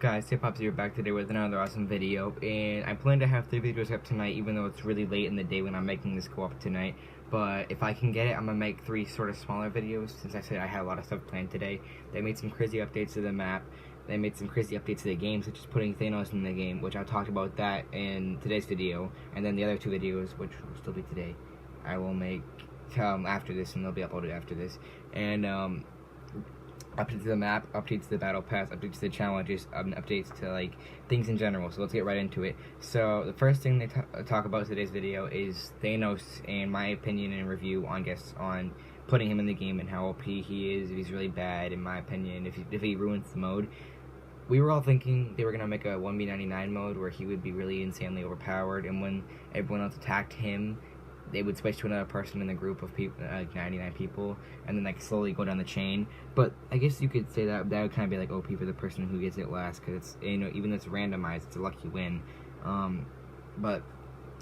Guys, Hip-Hop's here back today with another awesome video, and I plan to have 3 videos up tonight, even though it's really late in the day when I'm making this go up tonight. But if I can get it, I'm gonna make 3 sort of smaller videos, since I said I had a lot of stuff planned today. They made some crazy updates to the map. They made some crazy updates to the game, such as putting THANOS in the game, which I talked about that in today's video. And then the other 2 videos, which will still be today, I will make after this, and they'll be uploaded after this. And updates to the map, updates to the battle pass, updates to the challenges, updates to like things in general. So let's get right into it. So the first thing they talk about in today's video is THANOS and my opinion and review on putting him in the game and how OP he is. If he's really bad, in my opinion, if he ruins the mode. We were all thinking they were gonna make a 1v99 mode where he would be really insanely overpowered, and when everyone else attacked him, they would switch to another person in the group of people, like 99 people, and then like slowly go down the chain. But I guess you could say that would kind of be like OP for the person who gets it last, because it's, you know, even though it's randomized, it's a lucky win. But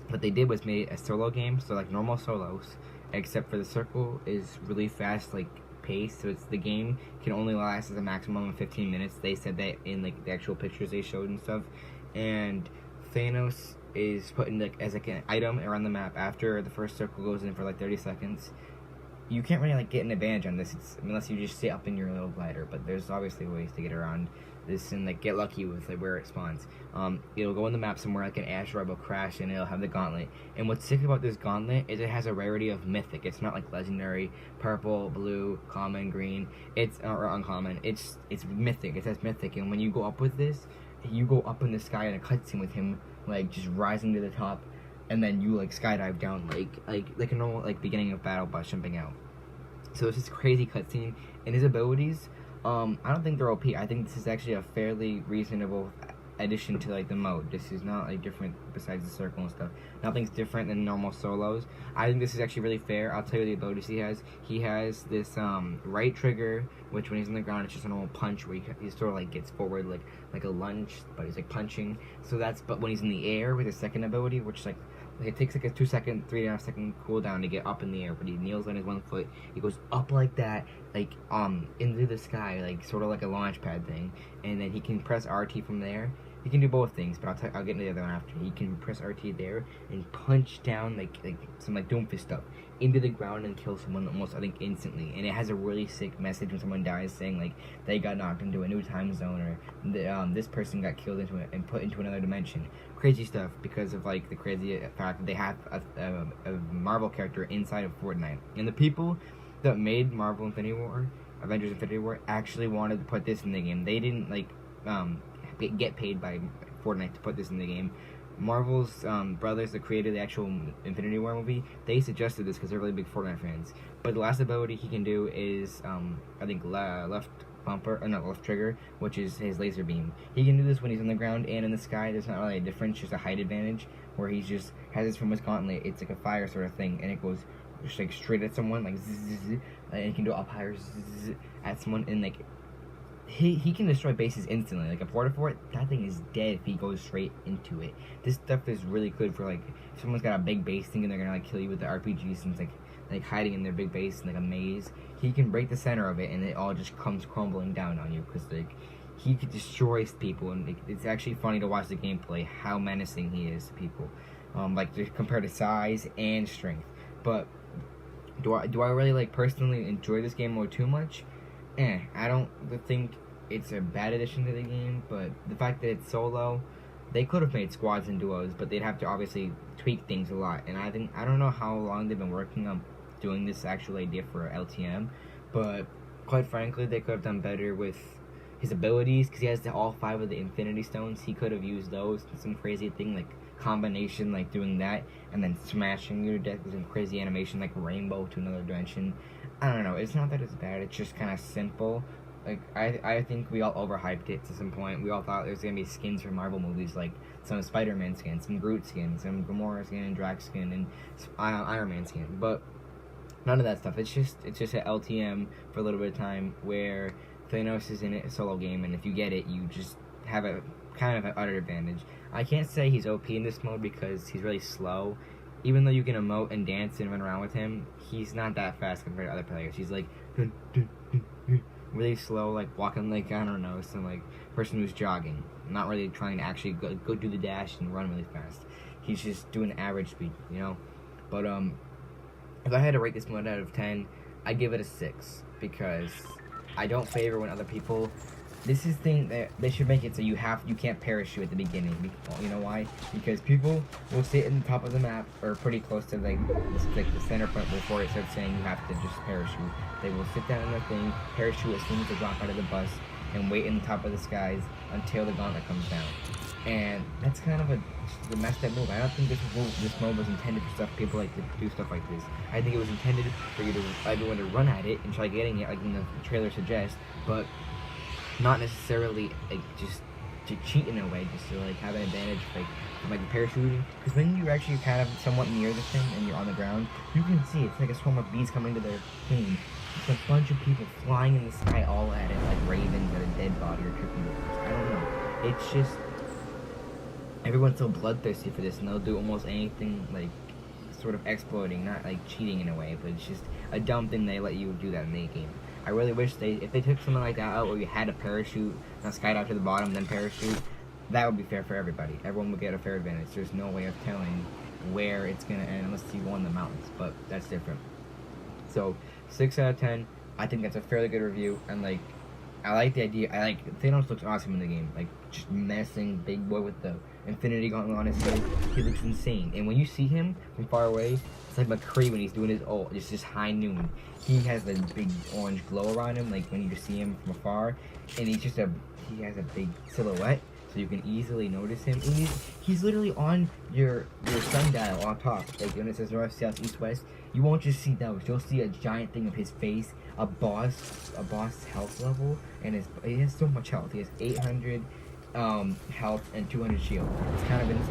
what they did was made a solo game, so like normal solos, except for the circle is really fast, like pace. So it's the game can only last as a maximum of 15 minutes. They said that in like the actual pictures they showed and stuff. And THANOS is put in as like an item around the map after the first circle goes in for like 30 seconds. You can't really like get an advantage on this unless you just sit up in your little glider, but there's obviously ways to get around this and like get lucky with like where it spawns. It'll go on the map somewhere like an asteroid will crash, and it'll have the Gauntlet. And what's sick about this Gauntlet is it has a rarity of mythic. It's not like legendary, purple, blue, common, green. It's or uncommon. It's mythic. It says mythic, and when you go up with this, you go up in the sky in a cutscene with him, like just rising to the top, and then you like skydive down like a normal like beginning of battle by jumping out. So it's just crazy cutscene, and his abilities, I don't think they're OP. I think this is actually a fairly reasonable addition to like the mode. This is not like different besides the circle and stuff. Nothing's different than normal solos. I think this is actually really fair. I'll tell you the abilities he has. He has this right trigger, which when he's on the ground it's just a normal punch where he sort of like gets forward like a lunge, but he's like punching. So that's, but when he's in the air with his second ability, which like it takes like a 2-second, 3.5 second cooldown to get up in the air, but he kneels on his 1 foot. He goes up like that, like into the sky, like sort of like a launch pad thing, and then he can press RT from there. He can do both things, but I'll get into the other one after. He can press RT there and punch down like some like Doomfist stuff into the ground and kill someone almost, I think, instantly. And it has a really sick message when someone dies saying like they got knocked into a new time zone, or this person got killed into it and put into another dimension. Crazy stuff because of like the crazy fact that they have a Marvel character inside of Fortnite. And the people that made Marvel Infinity War, Avengers Infinity War, actually wanted to put this in the game. They didn't like get paid by Fortnite to put this in the game. Marvel's brothers that created the actual Infinity War movie, they suggested this because they're really big Fortnite fans. But the last ability he can do is I think left bumper, or no, left trigger, which is his laser beam. He can do this when he's on the ground and in the sky. There's not really a difference, just a height advantage, where he's just has this from his Gauntlet. It's like a fire sort of thing, and it goes just like straight at someone, like zzz, and he can do up higher zzz, at someone, and like he can destroy bases instantly. Like a porta fort, that thing is dead if he goes straight into it. This stuff is really good for like if someone's got a big base thinking they're gonna like kill you with the RPGs, and it's like hiding in their big base in like a maze. He can break the center of it, and it all just comes crumbling down on you because like he could destroy people, and it's actually funny to watch the gameplay how menacing he is to people, like just compared to size and strength. But do I really like personally enjoy this game mode too much? I don't think it's a bad addition to the game, but the fact that it's solo, they could have made squads and duos, but they'd have to obviously tweak things a lot. And I don't know how long they've been working on doing this actual idea for LTM, but quite frankly, they could have done better with his abilities, because he has all 5 of the Infinity Stones. He could have used those in some crazy thing like combination, like doing that and then smashing you to death with some crazy animation like rainbow to another dimension. I don't know, it's not that it's bad, it's just kind of simple. Like I think we all overhyped it to some point. We all thought there was gonna be skins from Marvel movies, like some Spider-Man skin, some Groot skin, some Gamora skin, and Drax skin, and Iron Man skin, but none of that stuff. It's just an LTM for a little bit of time where THANOS is in a solo game, and if you get it, you just have a kind of an utter advantage. I can't say he's OP in this mode because he's really slow. Even though you can emote and dance and run around with him, he's not that fast compared to other players. He's like really slow, like walking like, I don't know, some like person who's jogging, not really trying to actually go do the dash and run really fast. He's just doing average speed, you know. But if I had to rate this mode out of 10, I'd give it a 6 because I don't favor when other people. This is thing that they should make it so you can't parachute at the beginning. You know why? Because people will sit in the top of the map or pretty close to like the center point before it starts saying you have to just parachute. They will sit down in their thing, parachute as soon as they drop out of the bus, and wait in the top of the skies until the gauntlet comes down. And that's kind of a messed up move. I don't think this mode was intended for people like to do stuff like this. I think it was intended for everyone to run at it and try getting it, like the trailer suggests, but not necessarily like just to cheat in a way, just to like have an advantage from like parachuting. Because when you're actually kind of somewhat near the thing and you're on the ground, you can see it's like a swarm of bees coming to their plane. It's a bunch of people flying in the sky all at it like ravens at a dead body or tripping over. I don't know. It's just everyone's so bloodthirsty for this, and they'll do almost anything like sort of exploiting, not like cheating in a way, but it's just a dumb thing they let you do that in the game. I really wish if they took something like that out where you had to parachute, not skydive to the bottom, then parachute, that would be fair for everybody. Everyone would get a fair advantage. There's no way of telling where it's going to end unless you go in the mountains, but that's different. So, 6 out of 10, I think that's a fairly good review, and like, I like the idea. THANOS looks awesome in the game. Like, just menacing big boy with the infinity gauntlet on his head. He looks insane. And when you see him from far away, it's like McCree when he's doing his ult. It's just high noon. He has a big orange glow around him, like when you just see him from afar. And he has a big silhouette, so you can easily notice him. And he's literally on your sundial on top. Like when it says north, south, east, west, you won't just see those. You'll see a giant thing of his face, a boss health level, and he has so much health. He has 800 health and 200 shield.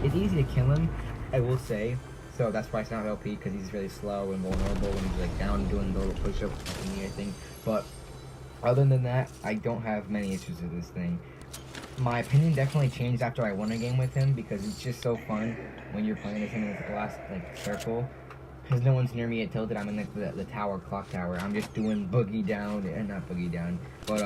It's easy to kill him, I will say. So that's why it's not LP, because he's really slow and vulnerable when he's like down doing the little push-ups and anything. But other than that, I don't have many issues with this thing. My opinion definitely changed after I won a game with him, because it's just so fun when you're playing with him in the last circle. Because no one's near me at Tilted, I'm in the tower, clock tower. I'm just doing boogie down, and not boogie down, but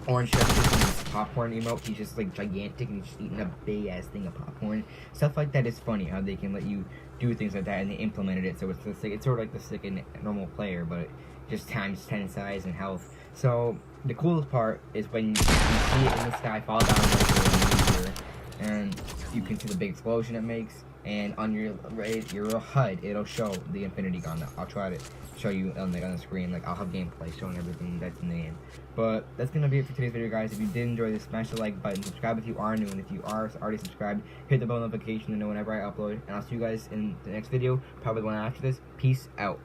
Orange Chef is popcorn emote. He's just like gigantic and he's just eating a big ass thing of popcorn. Stuff like that is funny how they can let you do things like that, and they implemented it so it's sort of like the second normal player, but just times 10 size and health. So the coolest part is when you see it in the sky fall down like a meteor, and you can see the big explosion it makes. And on your HUD, it'll show the Infinity Gauntlet. I'll try to show you on the screen. Like, I'll have gameplay showing everything that's in the game. But that's gonna be it for today's video, guys. If you did enjoy this, smash the like button, subscribe if you are new, and if you are already subscribed, hit the bell notification to know whenever I upload. And I'll see you guys in the next video, probably the one after this. Peace out.